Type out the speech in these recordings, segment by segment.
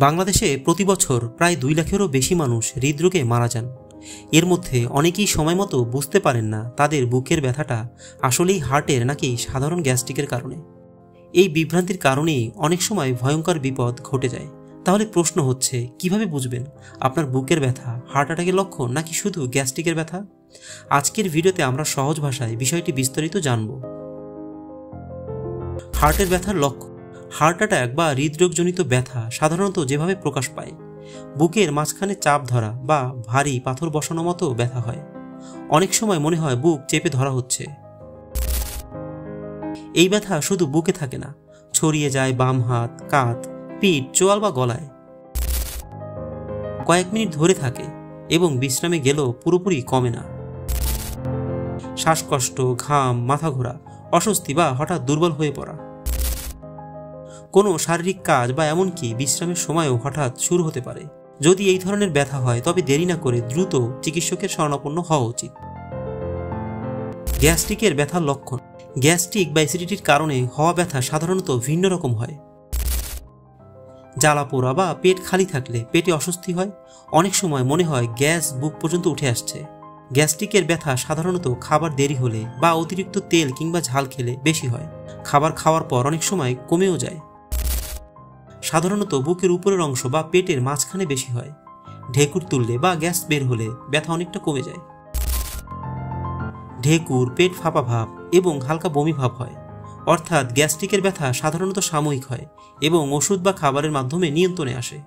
বাংলাদেশে প্রতি বছর প্রায় 2 লাখেরও বেশি মানুষ হৃদরোগে মারা যান। এর মধ্যে অনেকেই সময় মতো বুঝতে পারেন না তাদের বুকের ব্যথাটা আসলেই হার্টের নাকি সাধারণ গ্যাস্ট্রিকের কারণে। এই বিভ্রান্তির কারণেই অনেক সময় ভয়ঙ্কর বিপদ ঘটে যায়। তাহলে প্রশ্ন হচ্ছে, কিভাবে বুঝবেন আপনার বুকের ব্যথা হার্ট অ্যাটাকের লক্ষণ নাকি শুধু গ্যাস্ট্রিকের ব্যথা? আজকের ভিডিওতে আমরা সহজ ভাষায় বিষয়টি বিস্তারিত জানব। হার্টের ব্যথার লক্ষণ। হার্ট অ্যাটাক বা হৃদরোগজনিত ব্যথা সাধারণত যেভাবে প্রকাশ পায়, বুকের মাঝখানে চাপ ধরা বা ভারী পাথর বসানো মতো ব্যথা হয়। অনেক সময় মনে হয় বুক চেপে ধরা হচ্ছে। এই ব্যথা শুধু বুকে থাকে না, ছড়িয়ে যায় বাম হাত, কাঁধ, পিঠ, চোয়াল বা গলায়। কয়েক মিনিট ধরে থাকে এবং বিশ্রামে গেলেও পুরোপুরি কমে না। শ্বাসকষ্ট, ঘাম, মাথা ঘোরা, অস্বস্তি বা হঠাৎ দুর্বল হয়ে পড়া। কোনো শারীরিক কাজ বা এমনকি বিশ্রামের সময়ও হঠাৎ শুরু হতে পারে। যদি এই ধরনের ব্যথা হয় তবে দেরি না করে দ্রুত চিকিৎসকের শরণাপন্ন হওয়া উচিত। গ্যাস্ট্রিকের ব্যথার লক্ষণ। গ্যাস্ট্রিক বা অ্যাসিডিটির কারণে হওয়া ব্যথা সাধারণত ভিন্ন রকম হয়। জ্বালা পোড়া বা পেট খালি থাকলে পেটে অস্বস্তি হয়। অনেক সময় মনে হয় গ্যাস বুক পর্যন্ত উঠে আসছে। গ্যাস্ট্রিকের ব্যথা সাধারণত খাবার দেরি হলে বা অতিরিক্ত তেল কিংবা ঝাল খেলে বেশি হয়। খাবার খাওয়ার পর অনেক সময় কমেও যায়। সাধারণত বুকের উপরের অংশ বা পেটের মাঝখানে বেশি হয়। ঢেকুর তুললে বা গ্যাস বের হলে ব্যথা অনেকটা কমে যায়। ঢেকুর, পেট ফাঁপা ভাব এবং হালকা বমি ভাব হয়। অর্থাৎ গ্যাস্ট্রিকের ব্যথা সাধারণত সাময়িক হয় এবং ওষুধ বা খাবারের মাধ্যমে নিয়ন্ত্রণে আসে।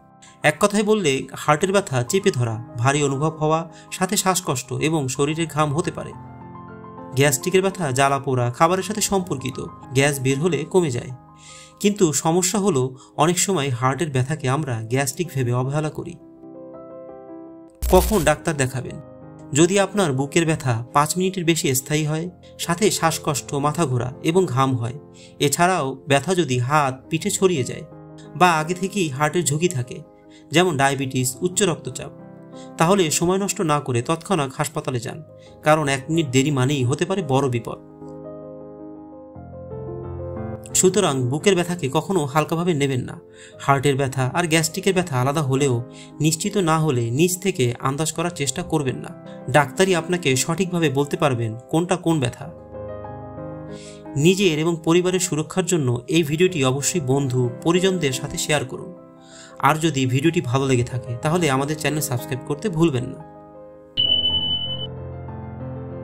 এক কথায় বললে, হার্টের ব্যথা চেপে ধরা, ভারী অনুভব হওয়া, সাথে শ্বাসকষ্ট এবং শরীরের ঘাম হতে পারে। গ্যাস্ট্রিকের ব্যথা জ্বালা পোড়া, খাবারের সাথে সম্পর্কিত, গ্যাস বের হলে কমে যায়। কিন্তু সমস্যা হলো, অনেক সময় হার্টের ব্যথাকে আমরা গ্যাস্ট্রিক ভেবে অবহেলা করি। কখন ডাক্তার দেখাবেন? যদি আপনার বুকের ব্যথা 5 মিনিটের বেশি স্থায়ী হয়, সাথে শ্বাসকষ্ট, মাথা ঘোরা এবং ঘাম হয়, এছাড়াও ব্যথা যদি হাত, পিঠে ছড়িয়ে যায় বা আগে থেকেই হার্টের ঝুঁকি থাকে, যেমন ডায়াবেটিস, উচ্চ রক্তচাপ, তাহলে সময় নষ্ট না করে তৎক্ষণাৎ হাসপাতালে যান। কারণ 1 মিনিট দেরি মানেই হতে পারে বড় বিপদ। সুতরাং বুকের ব্যথাকে কখনো হালকাভাবে নেবেন না। হার্টের ব্যথা আর গ্যাস্ট্রিকের ব্যথা আলাদা হলেও নিশ্চিত না হলে নিজ থেকে আন্দাজ করার চেষ্টা করবেন না। ডাক্তারই আপনাকে সঠিকভাবে বলতে পারবেন কোনটা কোন ব্যথা। নিজের এবং পরিবারের সুরক্ষার জন্য এই ভিডিওটি অবশ্যই বন্ধু, পরিজনদের সাথে শেয়ার করুন। আর যদি ভিডিওটি ভালো লেগে থাকে তাহলে আমাদের চ্যানেল সাবস্ক্রাইব করতে ভুলবেন না।